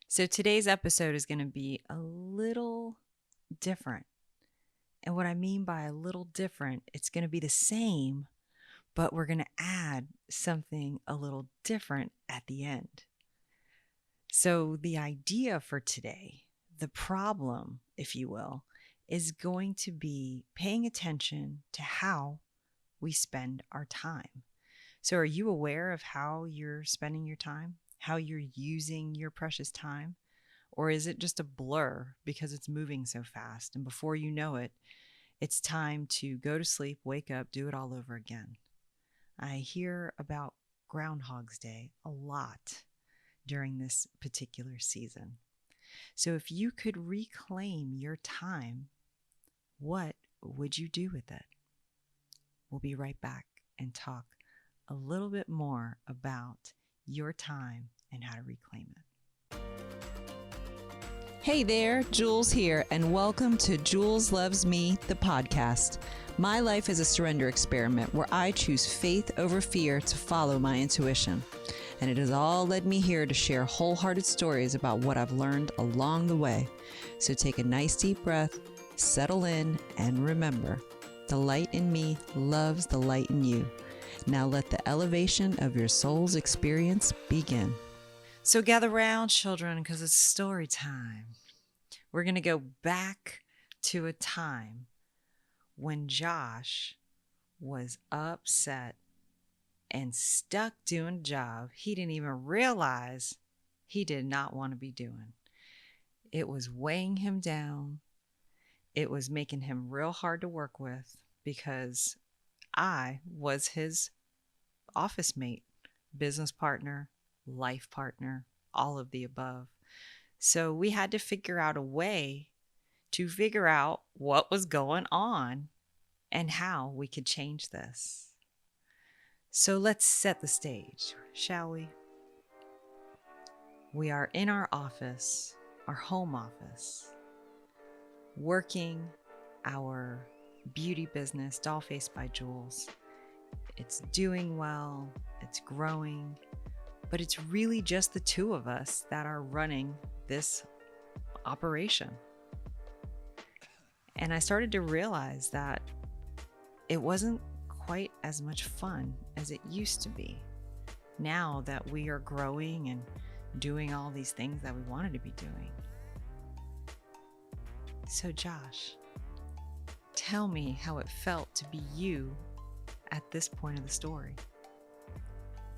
So today's episode is going to be a little different. And what I mean by a little different, it's going to be the same, but we're going to add something a little different at the end. So the idea for today, the problem, if you will, is going to be paying attention to how we spend our time. So, are you aware of how you're spending your time? How you're using your precious time? Or is it just a blur because it's moving so fast? And before you know it, it's time to go to sleep, wake up, do it all over again. I hear about Groundhog's Day a lot during this particular season. So, if you could reclaim your time, what would you do with it? We'll be right back and talk a little bit more about your time and how to reclaim it. Hey there, Jules here, and welcome to Jules Loves Me, the podcast. My life is a surrender experiment where I choose faith over fear to follow my intuition. And it has all led me here to share wholehearted stories about what I've learned along the way. So take a nice deep breath, settle in, and remember, the light in me loves the light in you. Now let the elevation of your soul's experience begin. So gather round, children, because it's story time. We're going to go back to a time when Josh was upset and stuck doing a job he didn't even realize he did not want to be doing. It was weighing him down. It was making him real hard to work with because I was his office mate, business partner, life partner, all of the above. So we had to figure out a way to figure out what was going on and how we could change this. So let's set the stage, shall we? We are in our office, our home office, working our beauty business, Dollface by Jules. It's doing well, it's growing, but it's really just the two of us that are running this operation. And I started to realize that it wasn't quite as much fun as it used to be. Now that we are growing and doing all these things that we wanted to be doing. So Josh, tell me how it felt to be you at this point of the story.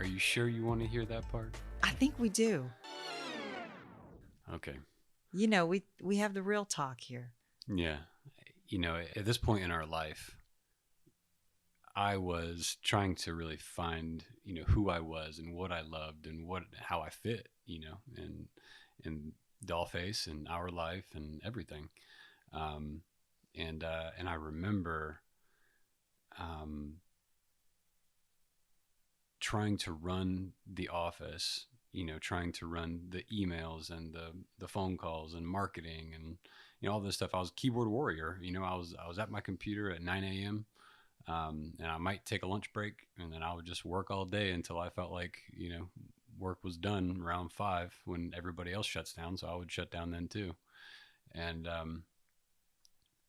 Are you sure you want to hear that part? I think we do. Okay. You know, we have the real talk here. Yeah. You know, at this point in our life, I was trying to really find, who I was and what I loved and how I fit, in Dollface and our life and everything. And I remember trying to run the office, trying to run the emails and the phone calls and marketing and all this stuff. I was a keyboard warrior. I was at my computer at 9 a.m. And I might take a lunch break, and then I would just work all day until I felt like work was done around 5 when everybody else shuts down. So I would shut down then too. And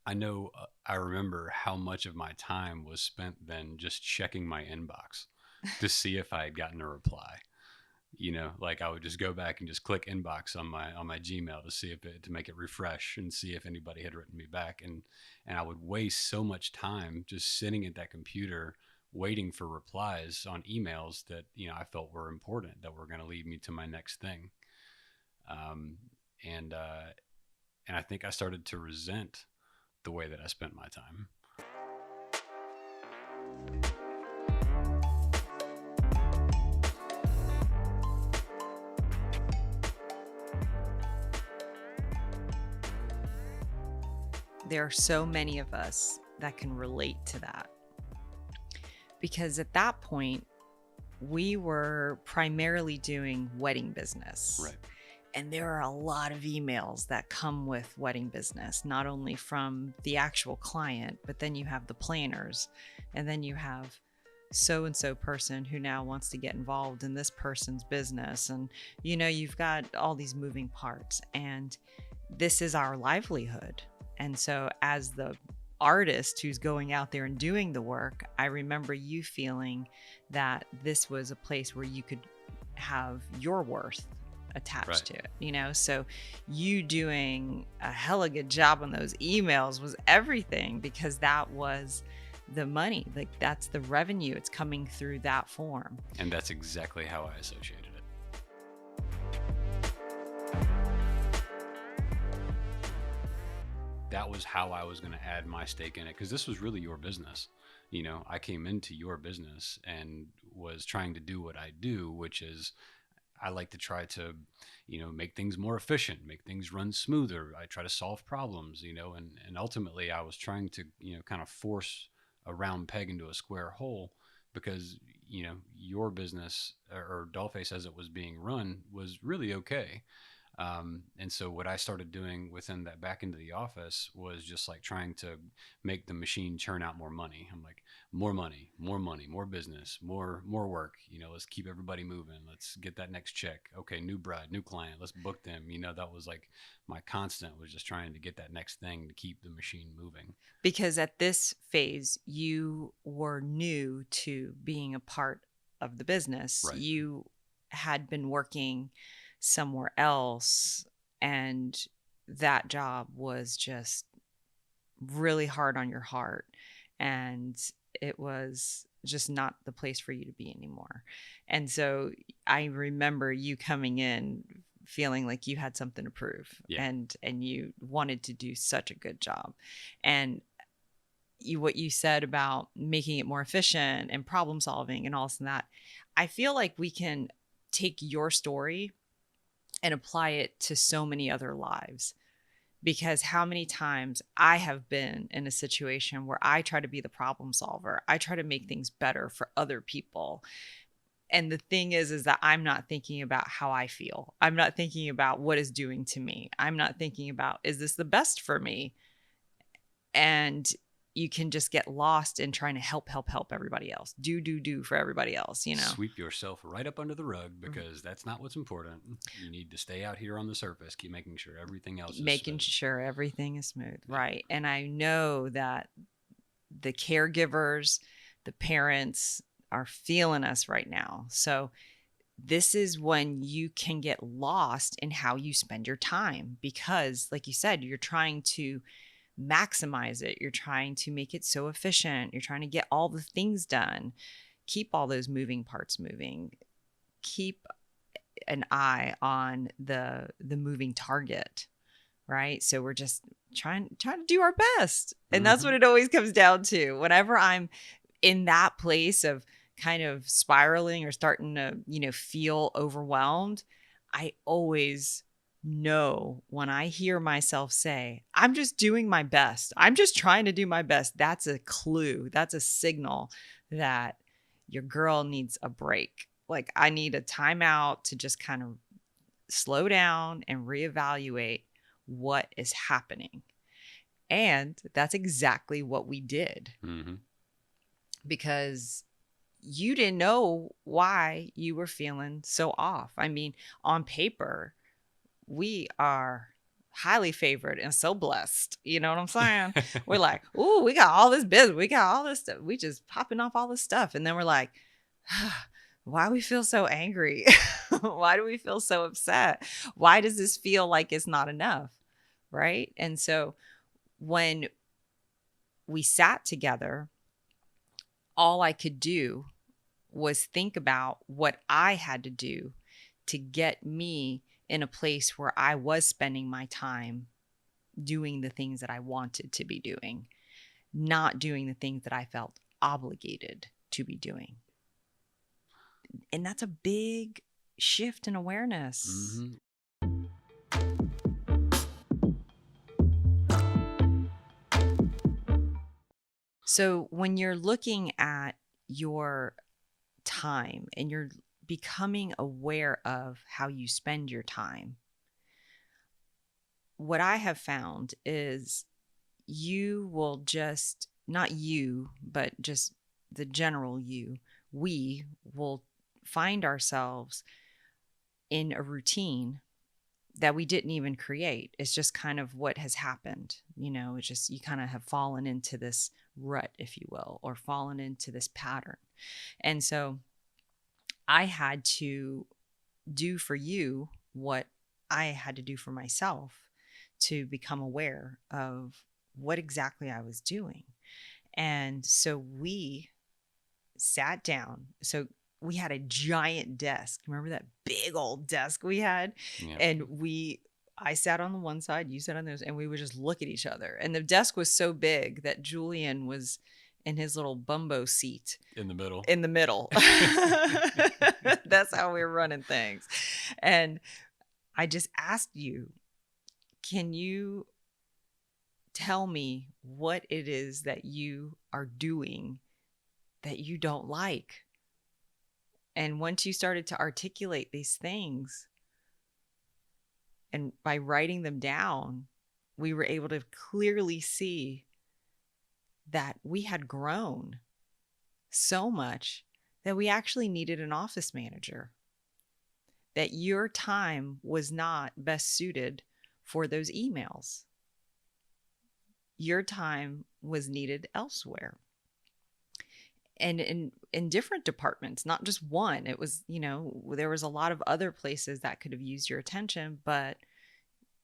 I remember how much of my time was spent then just checking my inbox to see if I had gotten a reply. Like I would just go back and just click inbox on my Gmail to see to make it refresh and see if anybody had written me back. And I would waste so much time just sitting at that computer waiting for replies on emails that, I felt were important, that were going to lead me to my next thing. And I think I started to resent the way that I spent my time. There are so many of us that can relate to that. Because at that point, we were primarily doing wedding business. Right. And there are a lot of emails that come with wedding business, not only from the actual client, but then you have the planners, and then you have so and so person who now wants to get involved in this person's business. And, you know, you've got all these moving parts, and this is our livelihood. And so, as the artist who's going out there and doing the work, I remember you feeling that this was a place where you could have your worth attached Right. to it, you know? So you doing a hella good job on those emails was everything, because that was the money. Like, that's the revenue. It's coming through that form. And that's exactly how I associated it. That was how I was going to add my stake in it, because this was really your business. You know, I came into your business and was trying to do what I do, which is I like to try to, you know, make things more efficient, make things run smoother. I try to solve problems, you know, and ultimately I was trying to, you know, kind of force a round peg into a square hole, because, you know, your business, or Dollface as it was being run, was really okay. And so what I started doing within that back into the office was just like trying to make the machine churn out more money. I'm like, more money, more business, more work. You know, let's keep everybody moving. Let's get that next check. Okay, new bride, new client. Let's book them. You know, that was like my constant, was just trying to get that next thing to keep the machine moving. Because at this phase, you were new to being a part of the business. Right. You had been working somewhere else, and that job was just really hard on your heart, and it was just not the place for you to be anymore. And so I remember you coming in feeling like you had something to prove. Yeah. And you wanted to do such a good job. And what you said about making it more efficient and problem solving and all this and that, I feel like we can take your story and apply it to so many other lives. Because how many times I have been in a situation where I try to be the problem solver, I try to make things better for other people. And the thing is that I'm not thinking about how I feel. I'm not thinking about what it's doing to me. I'm not thinking about, is this the best for me? And you can just get lost in trying to help everybody else. Do for everybody else, you know? Sweep yourself right up under the rug, because that's not what's important. You need to stay out here on the surface, keep making sure everything else is Making smooth. sure everything is smooth. Right. And I know that the caregivers, the parents are feeling us right now. So this is when you can get lost in how you spend your time, because like you said, you're trying to maximize it. You're trying to make it so efficient. You're trying to get all the things done, keep all those moving parts moving, keep an eye on the moving target, right? So we're just trying to do our best. And that's what it always comes down to. Whenever I'm in that place of kind of spiraling or starting to, you know, feel overwhelmed, I always know when I hear myself say, I'm just doing my best, I'm just trying to do my best, that's a clue. That's a signal that your girl needs a break. Like, I need a timeout to just kind of slow down and reevaluate what is happening. And that's exactly what we did. Because you didn't know why you were feeling so off. I mean, on paper, we are highly favored and so blessed. You know what I'm saying? We're like, ooh, we got all this business. We got all this stuff. We just popping off all this stuff. And then we're like, why do we feel so angry? Why do we feel so upset? Why does this feel like it's not enough? Right? And so when we sat together, all I could do was think about what I had to do to get me in a place where I was spending my time doing the things that I wanted to be doing, not doing the things that I felt obligated to be doing. And that's a big shift in awareness. So when you're looking at your time and you're becoming aware of how you spend your time, what I have found is you will just, not you, but just the general you, we will find ourselves in a routine that we didn't even create. It's just kind of what has happened. It's just you kind of have fallen into this rut, if you will, or fallen into this pattern. And so I had to do for you what I had to do for myself to become aware of what exactly I was doing. And so we sat down. So we had a giant desk. Remember that big old desk we had? Yeah. And I sat on the one side, you sat on those, and we would just look at each other. And the desk was so big that Julian was in his little bumbo seat in the middle. That's how we were running things. And I just asked you, can you tell me what it is that you are doing that you don't like? And once you started to articulate these things, and by writing them down, we were able to clearly see that we had grown so much that we actually needed an office manager, that your time was not best suited for those emails. Your time was needed elsewhere. And in different departments, not just one. It was, there was a lot of other places that could have used your attention, but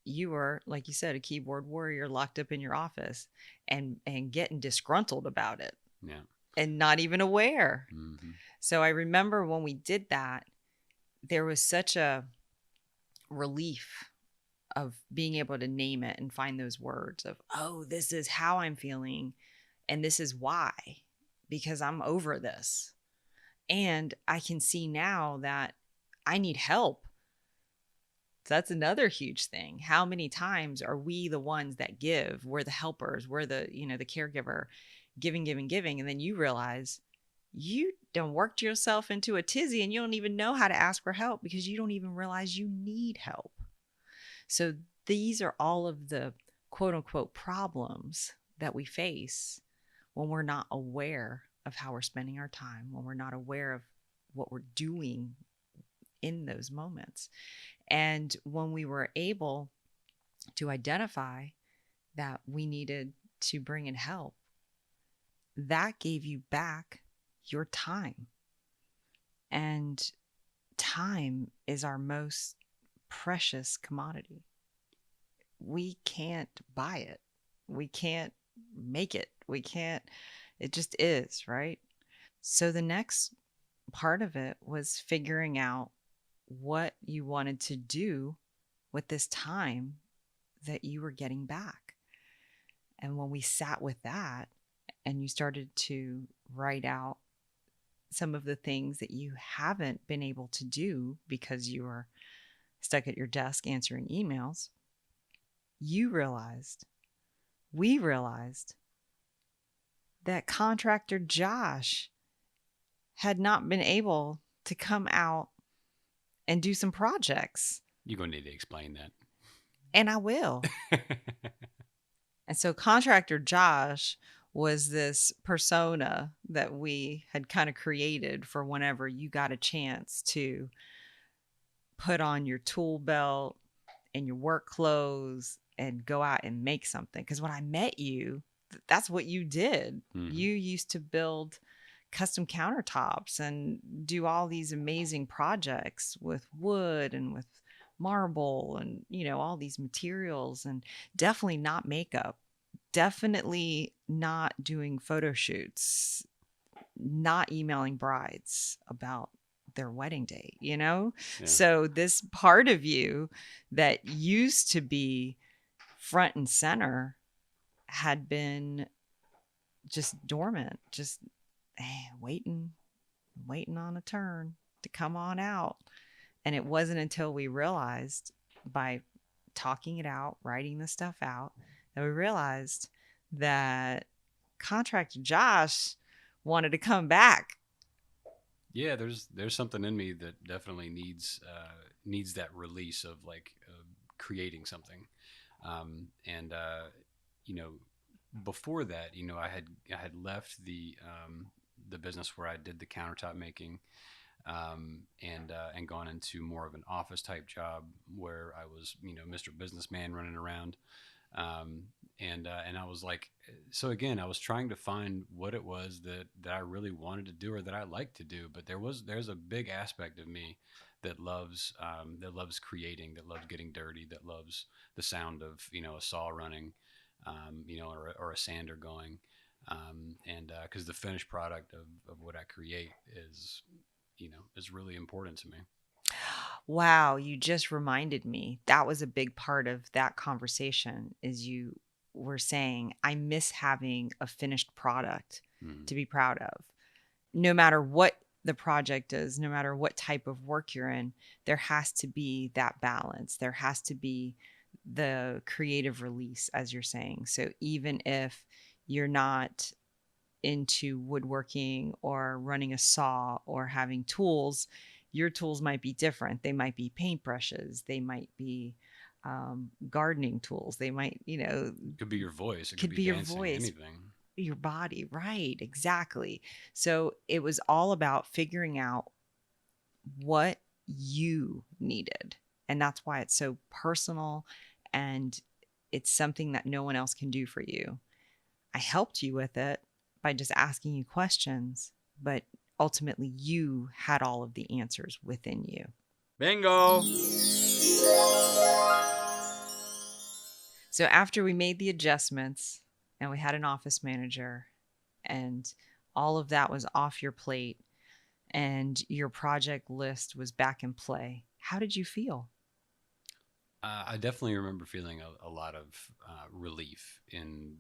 you were, like you said, a keyboard warrior locked up in your office and getting disgruntled about it. Yeah. And not even aware. Mm-hmm. So I remember when we did that, there was such a relief of being able to name it and find those words of, oh, this is how I'm feeling and this is why, because I'm over this. And I can see now that I need help. So that's another huge thing. How many times are we the ones that give? We're the helpers. We're the caregiver, giving. And then you realize you done worked yourself into a tizzy and you don't even know how to ask for help because you don't even realize you need help. So these are all of the quote unquote problems that we face when we're not aware of how we're spending our time, when we're not aware of what we're doing in those moments. And when we were able to identify that we needed to bring in help, that gave you back your time. And time is our most precious commodity. We can't buy it. We can't make it. It just is, right? So the next part of it was figuring out what you wanted to do with this time that you were getting back. And when we sat with that and you started to write out some of the things that you haven't been able to do because you were stuck at your desk answering emails, we realized that contractor Josh had not been able to come out and do some projects. You're going to need to explain that. And I will. And so contractor Josh was this persona that we had kind of created for whenever you got a chance to put on your tool belt and your work clothes and go out and make something. Because when I met you, that's what you did. Mm-hmm. You used to build custom countertops and do all these amazing projects with wood and with marble and, all these materials, and definitely not makeup, definitely not doing photo shoots, not emailing brides about their wedding date, Yeah. So this part of you that used to be front and center had been just dormant, just waiting on a turn to come on out. And it wasn't until we realized, by talking it out, writing the stuff out, that we realized that contractor Josh wanted to come back. Yeah, there's something in me that definitely needs that release of creating something. Before that, I had left the the business where I did the countertop making, and gone into more of an office type job where I was, Mr. Businessman running around. And I was like, so again, I was trying to find what it was that I really wanted to do or that I like to do. But there's a big aspect of me that loves creating, that loves getting dirty, that loves the sound of, a saw running, or a sander going. And because the finished product of what I create is really important to me. Wow, you just reminded me. That was a big part of that conversation is you were saying, I miss having a finished product Mhm. to be proud of. No matter what the project is, no matter what type of work you're in, there has to be that balance. There has to be the creative release, as you're saying. So even if you're not into woodworking or running a saw or having tools, your tools might be different. They might be paintbrushes, they might be gardening tools, they might, It could be your voice. It could could be be your dancing. voice, Anything. your body. Right, exactly. So it was all about figuring out what you needed. And that's why it's so personal and it's something that no one else can do for you. I helped you with it by just asking you questions, but ultimately you had all of the answers within you. Bingo! So after we made the adjustments and we had an office manager and all of that was off your plate and your project list was back in play, how did you feel? I definitely remember feeling a lot of relief in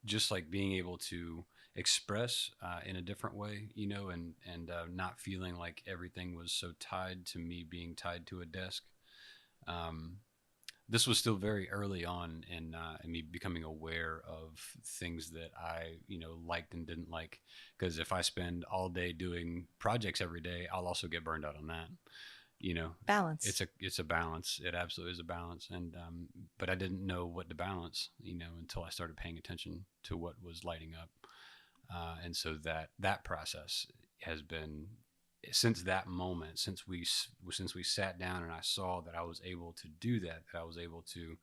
just like being able to express in a different way, and not feeling like everything was so tied to me being tied to a desk. Um, this was still very early on in me becoming aware of things that I, liked and didn't like. Because if I spend all day doing projects every day, I'll also get burned out on that. You know, Balance. it's a balance. It absolutely is a balance. And but I didn't know what to balance, until I started paying attention to what was lighting up. And so that process has been since that moment, since we sat down and I saw that I was able to do that I was able to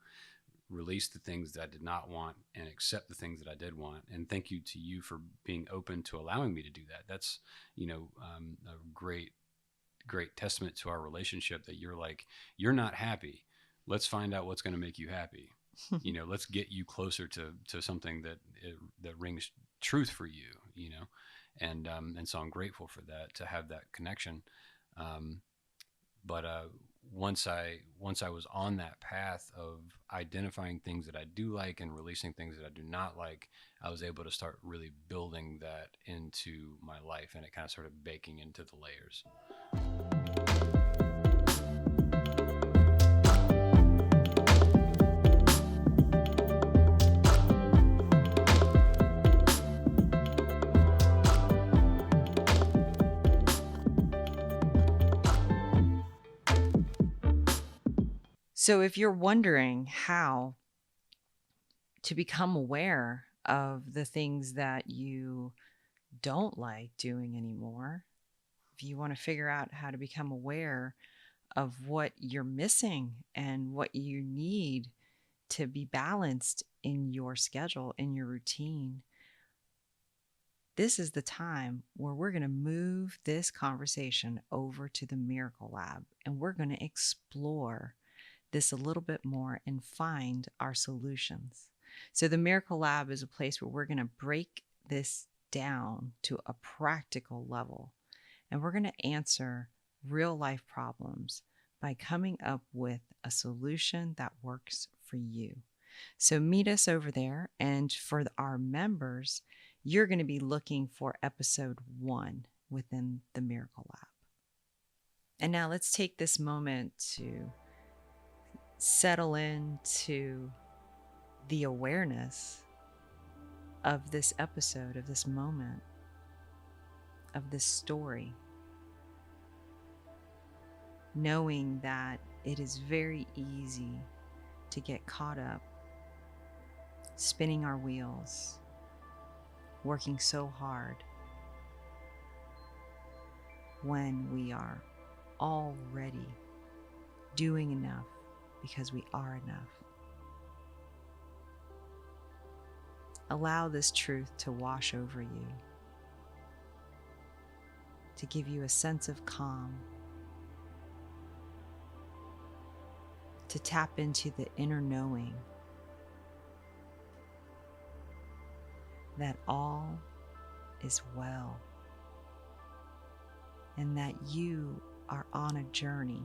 release the things that I did not want and accept the things that I did want. And thank you to you for being open to allowing me to do that. That's a great testament to our relationship, that you're like, you're not happy, let's find out what's going to make you happy. Let's get you closer to something that rings truth for you. And so I'm grateful for that, to have that connection. But once I was on that path of identifying things that I do like and releasing things that I do not like, I was able to start really building that into my life, and it kind of started baking into the layers. So if you're wondering how to become aware of the things that you don't like doing anymore, if you want to figure out how to become aware of what you're missing and what you need to be balanced in your schedule, in your routine, this is the time where we're going to move this conversation over to the Miracle Lab and we're going to explore this a little bit more and find our solutions. So, the Miracle Lab is a place where we're going to break this down to a practical level and we're going to answer real life problems by coming up with a solution that works for you. So, meet us over there. And for our members, you're going to be looking for episode 1 within the Miracle Lab. And now let's take this moment to settle into the awareness of this episode, of this moment, of this story. Knowing that it is very easy to get caught up spinning our wheels, working so hard, when we are already doing enough because we are enough. Allow this truth to wash over you, to give you a sense of calm, to tap into the inner knowing that all is well and that you are on a journey,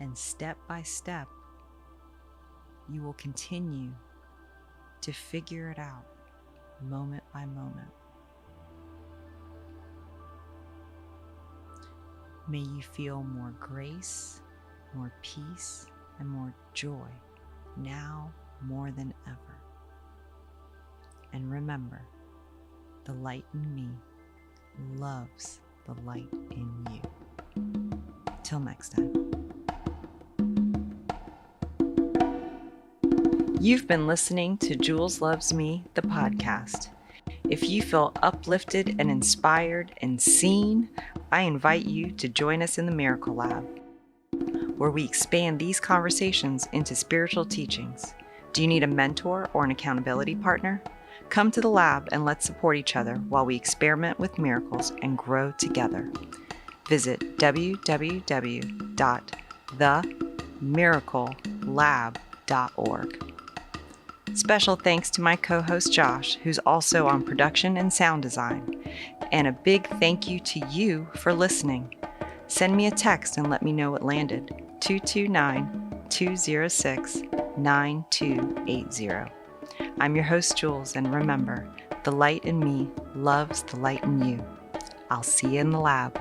and step by step you will continue to figure it out moment by moment. May you feel more grace, more peace, and more joy now more than ever. And remember, the light in me loves the light in you. Till next time. You've been listening to Jules Loves Me, the podcast. If you feel uplifted and inspired and seen, I invite you to join us in the Miracle Lab, where we expand these conversations into spiritual teachings. Do you need a mentor or an accountability partner? Come to the lab and let's support each other while we experiment with miracles and grow together. Visit www.themiraclelab.org. Special thanks to my co-host Josh, who's also on production and sound design. And a big thank you to you for listening. Send me a text and let me know what landed. 229-206-9280. I'm your host, Jules, and remember, the light in me loves the light in you. I'll see you in the lab.